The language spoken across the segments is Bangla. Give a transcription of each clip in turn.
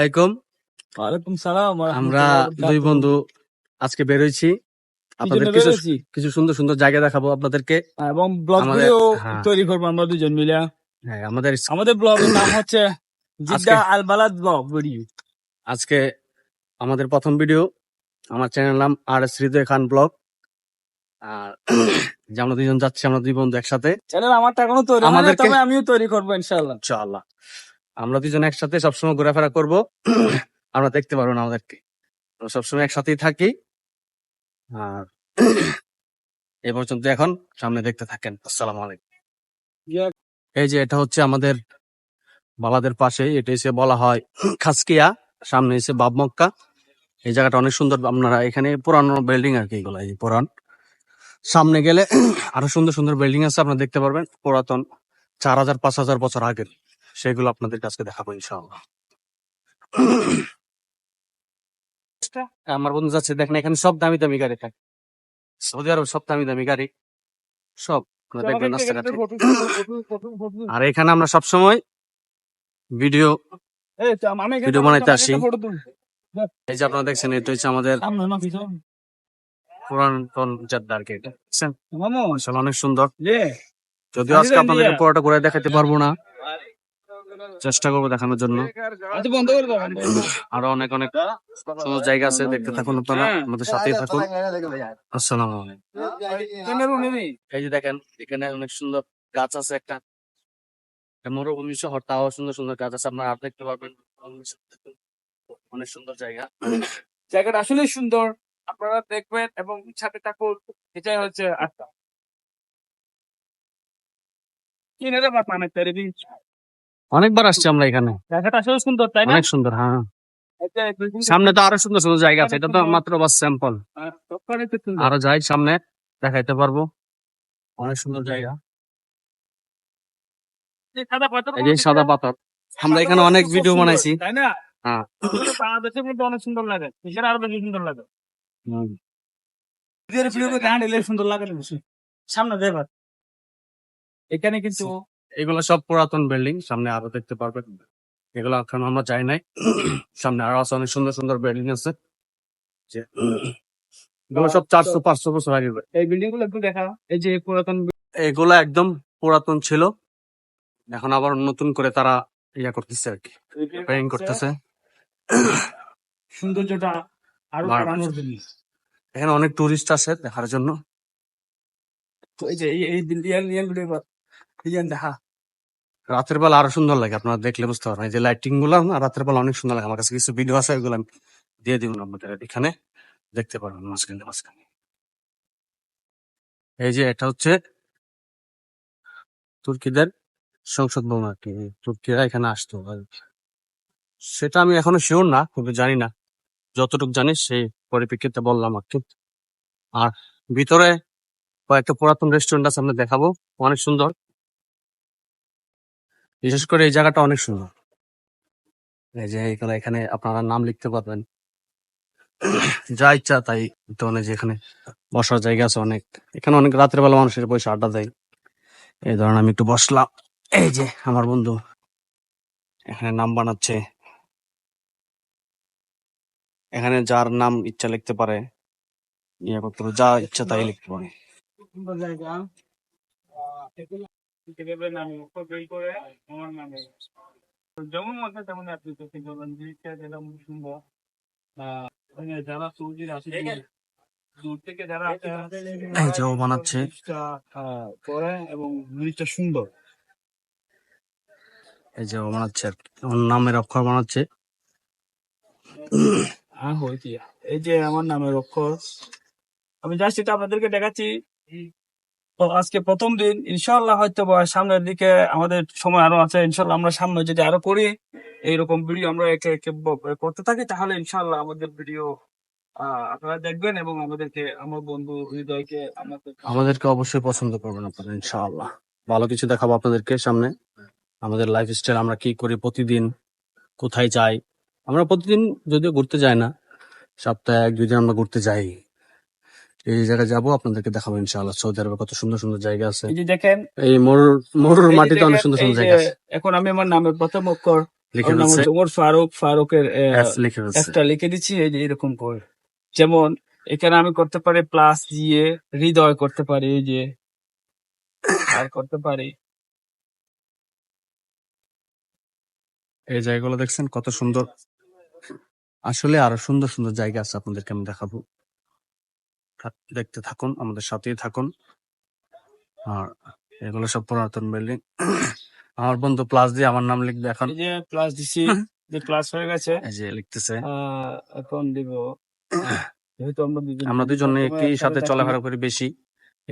আলাইকুম। ওয়ালাইকুম সালাম। আমরা দুই বন্ধু আজকে বেরোইছি আপনাদের কিছু সুন্দর সুন্দর জায়গা দেখাবো আপনাদেরকে এবং ব্লগ আমাদের ভিডিও হ্যাঁ তৈরি করবো আমরা দুজন মিলে। হ্যাঁ আমাদের আমাদের ব্লগের নাম হচ্ছে জিদ্দা আজকে আল বালাদ ব্লগ ভিডিও। আজকে আমাদের প্রথম ভিডিও। আমার চ্যানেল নাম আর.এস. হৃদয় খান ব্লগ। আর যে আমরা দুজন যাচ্ছি, আমরা দুই বন্ধু একসাথে। চ্যানেল আমারটা এখনো তৈরি হয় না, আমাদেরকে তবে আমিও তৈরি করবো ইনশাআল্লাহ। ইনশাআল্লাহ আমরা দুজন একসাথে সবসময় ঘোরাফেরা করবো। আমরা দেখতে পারবো না আমাদেরকে, আমরা সবসময় একসাথেই থাকি। আর এ পর্যন্ত এখন সামনে দেখতে থাকেন। আসসালামু আলাইকুম। এই যে এটা হচ্ছে আমাদের বালাদের পাশে, এটা এসে বলা হয় খাসকিয়া, সামনে এসে বাব মক্কা। এই জায়গাটা অনেক সুন্দর। আপনারা এখানে পুরানো বিল্ডিং আর কি, এগুলো এই পুরান। সামনে গেলে আরো সুন্দর সুন্দর বিল্ডিং আছে, আপনারা দেখতে পারবেন। পুরাতন 4000-5000 বছর আগের, সেগুলো আপনাদের কাছে দেখাবো ইনশাআল্লাহ। আমার বন্ধু যাচ্ছে, দেখেন এখানে সব দামি দামি গাড়ি থাকে। সৌদি আরব সব দামি দামি গাড়ি, সব আপনারা দেখবেন রাস্তাঘাটে। আর এখানে আমরা সবসময় ভিডিও বানাইতে আসি। এই যে আপনারা দেখছেন, এটা হচ্ছে আমাদের পুরাতন জেদ্দা আর কি। এটা দেখছেন আসলে অনেক সুন্দর। যদিও আজকে আপনাদেরকে পুরোটা ঘুরে দেখাতে পারবো না, চেষ্টা করবো দেখানোর জন্য। আরো অনেক অনেক সুন্দর জায়গা আছে, দেখতে থাকুন আপনারা, আমাদের সাথেই থাকুন। আসসালামু আলাইকুম। এই যে দেখেন এখানে অনেক সুন্দর গাছ আছে, একটা মরুভূমি শহর, তাও সুন্দর সুন্দর গাছ আছে, আপনারা আর দেখতে পারবেন। অনেক সুন্দর জায়গা, জায়গাটা আসলে সুন্দর, আপনারা দেখবেন এবং সাথে থাকুন। এটাই হচ্ছে আটটা অনেকবার আসছি আমরা এখানে। জায়গাটা আসলে সুন্দর, তাই না? অনেক সুন্দর, হ্যাঁ। সামনে তো আরো সুন্দর সুন্দর জায়গা আছে, এটা তো মাত্র বাস স্যাম্পল। আরো যাই সামনে দেখাইতে পারবো, অনেক সুন্দর জায়গা। এই যে সাদা পাথর, আমরা এখানে অনেক ভিডিও বানাইছি, তাই না? হ্যাঁ। বাংলাদেশের মধ্যে অনেক সুন্দর লাগে, এখানে আরো বেশি সুন্দর লাগে। হুম। সুন্দর লাগে বেশি। সামনে দেবার এখানে কিন্তু এগুলো সব পুরাতন বিল্ডিং, সামনে আরো দেখতে পারবেন। এগুলো এখন আমরা যাই নাই, সামনে আরো আছে অনেক সুন্দর সুন্দর বিল্ডিং আছে, যে এগুলো সব 400-500 বছর আগে। এই বিল্ডিং গুলো একটু দেখা, এই যে পুরাতন এগুলা একদম পুরাতন ছিল, এখন আবার নতুন করে তারা ইয়া করতেছে আর কি, রিপেয়ারিং করতেছে। সৌন্দর্যটা আরো বাড়ানোর জন্য এখানে অনেক টুরিস্ট আসে দেখার জন্য। এই যে এই বিল্ডিং গুলো দেখা রাতের বেলা আরো সুন্দর লাগে, আপনারা দেখলে বুঝতে পারবেন। এই যে লাইটিং গুলো না, রাতের বেলা অনেক সুন্দর লাগে। আমার কাছে কিছু ভিডিও আছে, ওইগুলো আমি দিয়ে দিব আপনাদের, এখানে দেখতে পারবেন মাঝখানে মাঝখানে। এই যে এটা হচ্ছে তুর্কিদের সংসদ ভবন আর কি, তুর্কিরা এখানে আসতো। আর সেটা আমি এখনো শিওর না, কিন্তু জানি না, যতটুকু জানি সেই পরিপ্রেক্ষিতে বললাম আর কি। আর ভিতরে কয়েকটা পুরাতন রেস্টুরেন্ট আছে, আমরা দেখাবো, অনেক সুন্দর। বিশেষ করে এই জায়গাটা অনেক সুন্দর। এই যে এখানে আপনারা নাম লিখতে পারবেন, যা ইচ্ছা তাই। তো অনেক যে এখানে বসার জায়গা আছে অনেক, এখানে অনেক রাতের বেলা মানুষের বসে আড্ডা দেয়। এই ধরেন আমি একটু বসলাম, এই যে আমার বন্ধু এখানে নাম বানাচ্ছে, এখানে যার নাম ইচ্ছা লিখতে পারে, ইয়ে করতে পারে, যা ইচ্ছা তাই লিখতে পারে। সুন্দর জায়গা। যেমন মধ্যে তেমন আপনি যেরকম সুন্দর। যারা সৌদির আসে দূর থেকে যারা এই যে ও বানাচ্ছে, করে এবং জিনিসটা সুন্দর। এই যে ও বানাচ্ছে আর কি, ওর নামের অক্ষর বানাচ্ছে। হ্যাঁ হয়েছি, এই যে আমার নামের অক্ষর আমি জাস্ট এটা আপনাদেরকে দেখাচ্ছি। তো আজকে প্রথম দিন, ইনশাল্লাহ হয়তো বা সামনের দিকে আমাদের সময় আরো আছে, ইনশাল্লাহ আমরা সামনে যদি আরো করি এইরকম ভিডিও আমরা একে একে করতে থাকি, তাহলে ইনশাল্লাহ আমাদের ভিডিও আপনারা দেখবেন এবং আমাদেরকে, আমার বন্ধু হৃদয়কে আমাদেরকে অবশ্যই পছন্দ করবেন আপনারা ইনশাআল্লাহ। ভালো কিছু দেখাবো আপনাদেরকে সামনে, আমাদের লাইফ স্টাইল, আমরা কি করি প্রতিদিন, কোথায় যাই। আমরা প্রতিদিন যদিও ঘুরতে যাই না, সপ্তাহে 1-2 দিন আমরা ঘুরতে যাই। এই জায়গায় যাবো, আপনাদেরকে দেখাবো ইনশাআল্লাহ। সৌদি আরবে কত সুন্দর সুন্দর জায়গা আছে, এই যে দেখেন এই মরুর মাটিতে অনেক সুন্দর সুন্দর জায়গা আছে। এখন আমি আমার নামের প্রথম অক্ষর লিখে ওর নাম ফেলছে, হচ্ছে ওমর ফারুক। ফারুকের এফ লিখে ফেলছে। একটা লিখে দিচ্ছি, এই যে এরকম করে। যেমন এখানে আমি করতে পারি প্লাস দিয়ে হৃদয় করতে পারি, এই যে আর করতে পারি। এই জায়গাগুলো দেখছেন কত সুন্দর, আসলে আরো সুন্দর সুন্দর জায়গা আছে, আপনাদেরকে আমি দেখাবো। দেখতে থাকুন, আমাদের সাথেই থাকুন। আর এগুলো সব পুরাতন বিল্ডিং। আমার বন্ধু প্লাস দিয়ে আমার নাম লিখবে এখন। এই যে প্লাস দিছি, যে প্লাস হয়ে গেছে। এই যে লিখতেছে। এখন দিব, যেহেতু আমরা দুজন আমরা দুজন সবসময় একই একসাথে সাথে থাকি। চলাফেরা করি বেশি,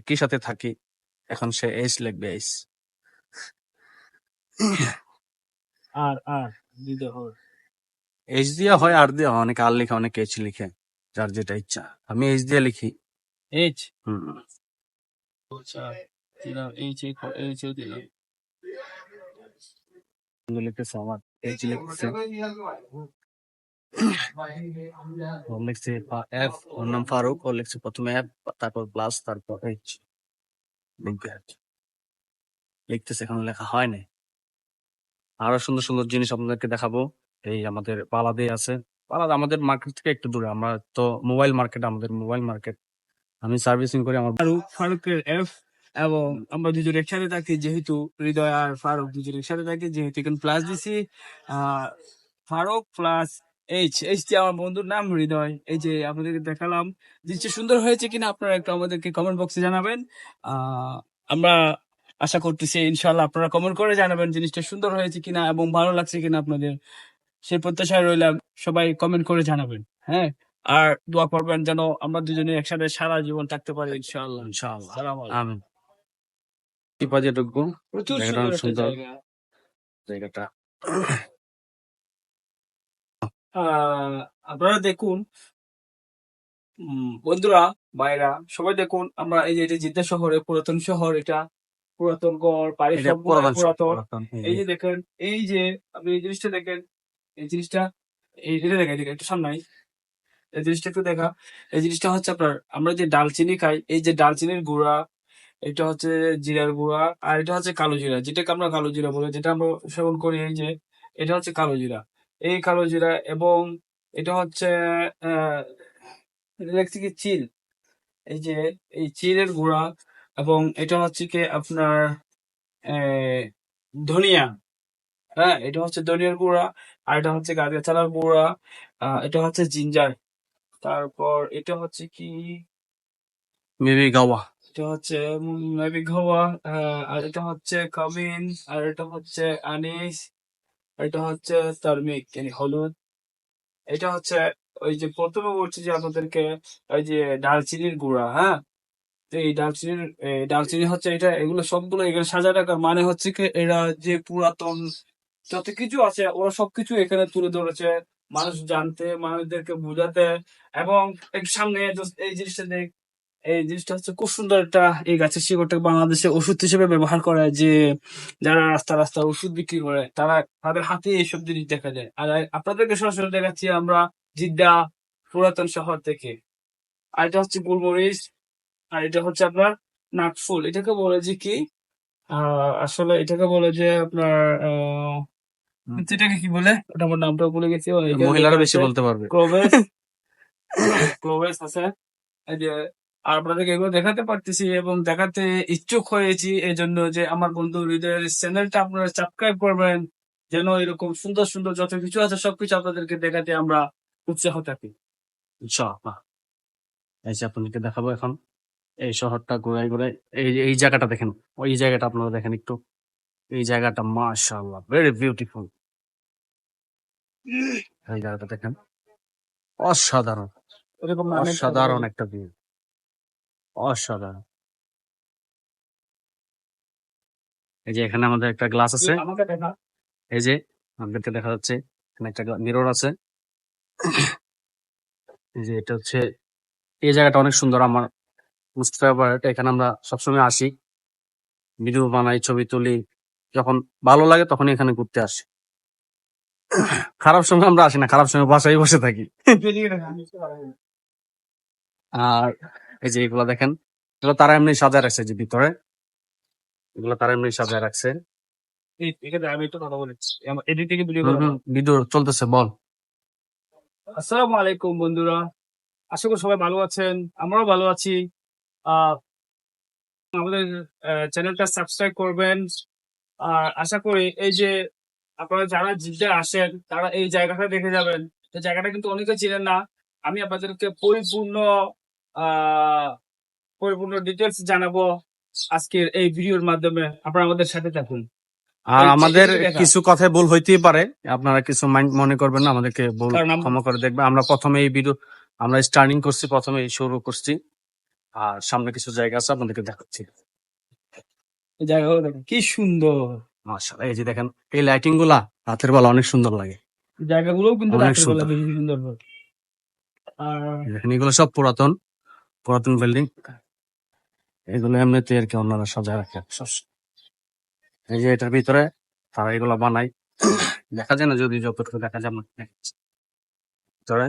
একই সাথে থাকি। এখন সে এইচ লিখবে, এইচ। আর দিতে হবে। এইচ দিয়ে হয়, আর দিয়ে হয়, অনেকে আর লিখে, অনেকে এইচ লিখে, যার যেটা ইচ্ছা। আমি এইচ দিয়ে লিখি। এইচ হুম। দিলাম, এইচ এইচ দিলাম। বন্ধু লিখতেছে আমার এইচ লিখতেছে, ও লিখছে এফ, ওর নাম ফারুক, ও লিখছে প্রথমে এফ, তারপর প্লাস, তারপর এইচ লিখবে আর কি। লিখতেছে, এখন লেখা হয় নাই। আরো সুন্দর সুন্দর জিনিস আপনাদেরকে দেখাবো। এই আমাদের পালাদে আছে, পালাদা আমাদের মার্কেট থেকে একটু দূরে। আমরা তো মোবাইল মার্কেট, আমাদের মোবাইল মার্কেট, আমি সার্ভিসিং করি আমার। ফারুকের এফ, এবং আমরা দুজন একসাথে থাকি, যেহেতু হৃদয় আর ফারুক দুজন একসাথে থাকি, যেহেতু এখন প্লাস দিছি। ফারুক প্লাস এইচ দিয়ে আমার বন্ধুর নাম হৃদয়। এই যে আপনাদেরকে দেখালাম, জিনিসটা সুন্দর হয়েছে কিনা আপনারা একটু আমাদেরকে কমেন্ট বক্সে জানাবেন। আমরা আশা করতেছি ইনশাল্লাহ আপনারা কমেন্ট করে জানাবেন জিনিসটা সুন্দর হয়েছে কিনা এবং ভালো লাগছে কিনা আপনাদের। সেই প্রত্যাশায় রইলাম, সবাই কমেন্ট করে জানাবেন। হ্যাঁ, আর দোয়া করবেন যেন আমরা দুজনে একসাথে সারা জীবন থাকতে পারি ইনশাআল্লাহ। ইনশাআল্লাহ, সালাম আলাইকুম। আমিন। কি বাজে ঢুকবো, প্রচুর জায়গাটা সুন্দর অনেক একটা সুন্দর, জায়গা। জায়গাটা। আপনারা দেখুন, বন্ধুরা, ভাইরা, সবাই দেখুন, আমরা এই যে এটা জিদ্দা শহরে পুরাতন শহর, এটা পুরাতন গড় বাড়ি এটা সবগুলো পুরাতন শহর, পুরাতন। পুরাতন। এই যে দেখেন, এই যে আপনি এই জিনিসটা দেখেন, এই জিনিসটা, এটা দেখেন, এটা একটু সামনে আয়। এই জিনিসটা একটু দেখা। এই জিনিসটা হচ্ছে আপনার, আমরা যে ডালচিনি খাই, এই যে ডালচিনির গুঁড়া, এটা হচ্ছে জিরার গুঁড়া, আর এটা হচ্ছে কালো জিরা, যেটাকে আমরা কালো জিরা বলি, যেটা আমরা সেবন করি। এই যে এটা হচ্ছে কালো জিরা, এই কালো জিরা, এবং এটা হচ্ছে আহ এটা দেখছি কি চিল, এই যে এই চিলের গুঁড়া, এবং এটা হচ্ছে কি আপনার আহ ধনিয়া। হ্যাঁ, এটা হচ্ছে ধনিয়ার গুঁড়া, আর এটা হচ্ছে গাঁজা চালার গুঁড়া, এটা হচ্ছে জিঞ্জার। তারপর এটা হচ্ছে কি, মেবি গাওয়া। এটা হচ্ছে মেবি ঘোয়া, আর এটা হচ্ছে কামিন, আর এটা হচ্ছে আনিস, আর এটা হচ্ছে তার্মিক, মানে হলুদ। এটা হচ্ছে ওই যে প্রথমে বলছি যে আপনাদেরকে, ওই যে দারচিনির গুঁড়া। হ্যাঁ, তো এই দারচিনি হচ্ছে এটা, এগুলো সবগুলো এখানে সাজা রাখার মানে হচ্ছে কি, এরা যে পুরাতন যত কিছু আছে ওরা সবকিছু এখানে তুলে ধরেছে, মানুষ জানতে, মানুষদেরকে বোঝাতে। এবং একটু সামনে just এই জিনিসটা দেখ, এই জিনিসটা হচ্ছে খুব সুন্দর একটা, এই গাছের শিকড়টা বাংলাদেশে ওষুধ হিসেবে ব্যবহার করে, যে যারা রাস্তা রাস্তা ওষুধ বিক্রি করে তারা, তাদের হাতে এইসব জিনিস দেখা যায়। আর আপনাদেরকে সরাসরি দেখাচ্ছি আমরা জিদ্দা পুরাতন শহর থেকে। আর এটা হচ্ছে গোলমরিচ, আর এটা হচ্ছে আপনার নাকফুল। এটাকে বলে যে কি, আসলে এটাকে বলে যে আপনার এটাকে কি বলে, ওটা আমার নামটা ভুলে গেছি। এখানে লেখা মহিলারা বেশি আছে বলতে পারবে। ক্লোভেস, ক্লোভেস আছে। এই যে, আর আপনাদেরকে এগুলো দেখাতে পারতেছি এবং দেখাতে ইচ্ছুক হয়েছি এই জন্য যে আমার বন্ধু হৃদয়ের চ্যানেলটা আপনারা সাবস্ক্রাইব করবেন, যেন এরকম সুন্দর সুন্দর যত কিছু আছে সবকিছু আপনাদেরকে দেখাতে আমরা উৎসাহ থাকি। ইনশাআল্লাহ। এই যে আপনাদেরকে দেখাবো এখন এই শহরটা ঘুরাই ঘুরাই। এই জায়গাটা দেখেন, ওই জায়গাটা আপনারা দেখেন একটু। এই জায়গাটা মাশাআল্লাহ ভেরি বিউটিফুল। এই জায়গাটা দেখেন, অসাধারণ, এরকম নামে অসাধারণ একটা ভিউ, অসাধারণ। এই যে এখানে আমাদের একটা গ্লাস আছে, আমাকে দেখা। এই যে আপনাদেরকে দেখা যাচ্ছে এখানে একটা মিরর আছে। এই যে এটা হচ্ছে, এই জায়গাটা অনেক সুন্দর, আমার মোস্ট ফেভারিট। এখানে আমরা সবসময় আসি, ভিডিও বানাই, ছবি তুলি, যখন ভালো লাগে তখনই এখানে ঘুরতে আসি। খারাপ সময় আমরা আসি না, খারাপ সময় বাসায় বসে থাকি। আর এই যে এগুলো দেখেন, এগুলো তারা এমনি সাজায় রাখছে, যে ভিতরে এগুলো তারা এমনি সাজায় রাখছে। এখানে আমি একটু কথা বলেছি এদিক থেকে ভিডিও করা ভিডিও চলতেছে, বল। আসসালামু আলাইকুম বন্ধুরা, আশা করি সবাই ভালো আছেন, আমরাও ভালো আছি। আহ আমাদের চ্যানেলটা সাবস্ক্রাইব করবেন। আর আশা করি এই যে আপনারা যারা জিদ্দা আসেন তারা এই জায়গাটা দেখে যাবেন। এই জায়গাটা কিন্তু অনেকে চিনেন না। আমি আপনাদেরকে আহ পরিপূর্ণ ডিটেলস জানাবো আজকের এই ভিডিওর মাধ্যমে। আপনারা আমাদের সাথে থাকুন। আর এই যে আমাদের এদিকে দেখা, কিছু কথায় ভুল হইতেই পারে, আপনারা কিছু মাইন্ড মনে করবেন না, আমাদেরকে ভুল কারণ ক্ষমা করে দেখবে। আমরা প্রথমে এই ভিডিও আমরা স্টার্টিং করছি, প্রথমে এই শুরু করছি, আর সামনে কিছু জায়গা আছে আপনাদেরকে দেখাচ্ছি। এই জায়গাগুলো দেখেন কি সুন্দর। মাশাআল্লাহ, এই যে দেখেন এই লাইটিং গুলা রাতের বেলা অনেক সুন্দর লাগে, এই জায়গাগুলোও কিন্তু অনেক রাতের বেলা সুন্দর। বেশি সুন্দর হয়। আর দেখেন এগুলো সব পুরাতন পুরাতন বিল্ডিং, এগুলো এমনিতে আর কি ওনারা সাজায় রাখে সবসময়। এই যে এটার ভিতরে তারা এগুলো বানায়, দেখা যায় না, যদি যতটুকু দেখা যায় আপনাকে দেখাচ্ছি। ভিতরে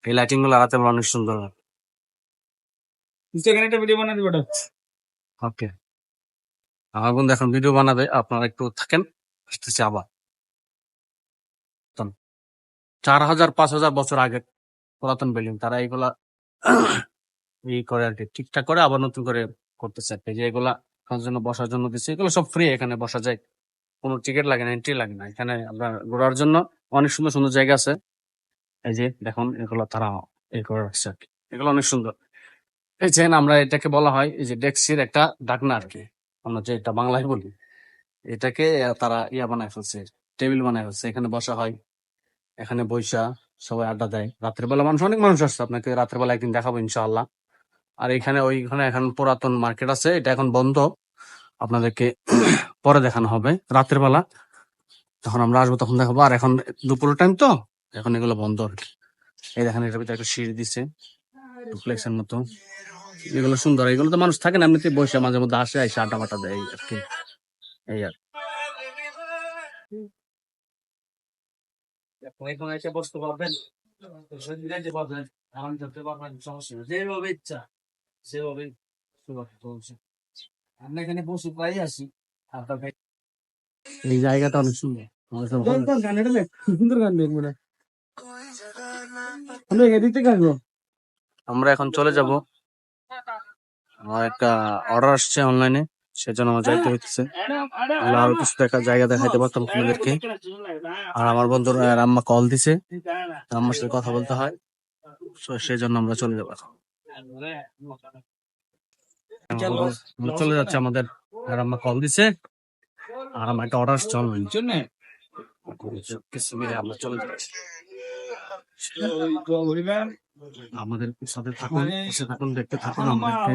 এই লাইটিং গুলো রাতের বেলা অনেক সুন্দর লাগে। এখানে একটা ভিডিও বানাতে পাঠাচ্ছি। ওকে, আমার বন্ধু এখন ভিডিও বানাবে, আপনারা একটু থাকেন, আসতেছে আবার। 4000 5000 বছর আগে পুরাতন বিল্ডিং, তারা এইগুলা ই করে আর কি, ঠিকঠাক করে আবার নতুন করে করতেছে আর কি। যে এগুলা খাওয়ার জন্য বসার জন্য দিচ্ছে, এগুলো সব ফ্রি, এখানে বসা যায়, কোনো টিকিট লাগে না, এন্ট্রি লাগে না। এখানে আপনার ঘোরার জন্য অনেক সুন্দর সুন্দর জায়গা আছে। এই যে দেখুন এগুলো তারা এই করে রাখছে আর কি, এগুলো অনেক সুন্দর। এই যে আমরা এটাকে বলা হয় এই যে ডেক্সির একটা ডাকনা আর কি, আমরা যে এটা বাংলায় বলি, এটাকে তারা ইয়া বানায় ফেলছে, টেবিল বানায় ফেলছে, এখানে বসা হয়, এখানে বইসা সবাই আড্ডা দেয়। রাতের বেলা অনেক মানুষ আসছে, আপনাকে রাতের বেলা একদিন দেখাবো ইনশাআল্লাহ। আর এখানে ওইখানে এখন পুরাতন মার্কেট আছে, এটা এখন বন্ধ, আপনাদেরকে পরে দেখানো হবে রাতের বেলা, যখন আমরা আসবো তখন দেখাবো। আর এখন দুপুর টাইম তো, এখন এগুলো বন্ধ আর কি। এই দেখেন এটার ভিতরে একটা সিঁড়ি দিছে, ডুপ্লেক্সের মতো, এগুলো সুন্দর। এগুলো তো মানুষ থাকে না, এমনিতে বসে মাঝে মধ্যে আসে, এসে আড্ডা মাটা দেয় আর কি, এই আর এখানে এসে বসতে পারবেন, যে পারবেন, আরাম করতে পারবেন, সমস্যা নেই, যেভাবে ইচ্ছা সেভাবে চলছে। আমরা এখানে বসে প্রায় আসি। এই জায়গাটা অনেক সুন্দর, আমার কাছে ভালো লাগে। গানটা দেখ, কি সুন্দর গান দেখ মনে হয়। আমরা এদিক থেকে আসবো। আমরা এখন চলে যাব, আমার একটা অর্ডার আসছে অনলাইনে, সেজন্য আমার যাইতে হইতেছে। আমরা আরো কিছু জায়গা দেখাইতে পারতাম আপনাদেরকে। আর আমার বন্ধুর আম্মা কল দিছে, আম্মার সাথে কথা বলতে হয়, তো সেজন্য আমরা চলে যাবো এখন। আমরা চলে যাচ্ছে, আমাদের আর আম্মা কল দিছে, আর আমার একটা অর্ডার আসছে অনলাইনে, জন্য কিছু মিলে আমরা চলে যাচ্ছি। আমাদের সাথে থাকুন, পাশে থাকুন, দেখতে থাকুন আমাদেরকে।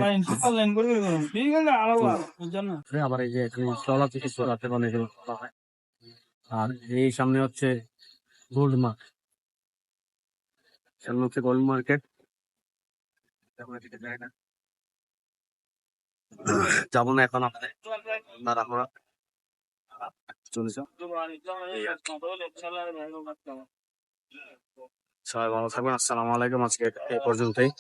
আবার এই যে চলা থেকে রাতে অনেক হয়। আর এই সামনে হচ্ছে গোল্ড মার্কেট, সামনে হচ্ছে গোল্ড মার্কেট, যাবো না এখন আমাদের, আমরা চলে যাও। সবাই ভালো থাকবেন, আসসালামু আলাইকুম, আজকে এই পর্যন্তই।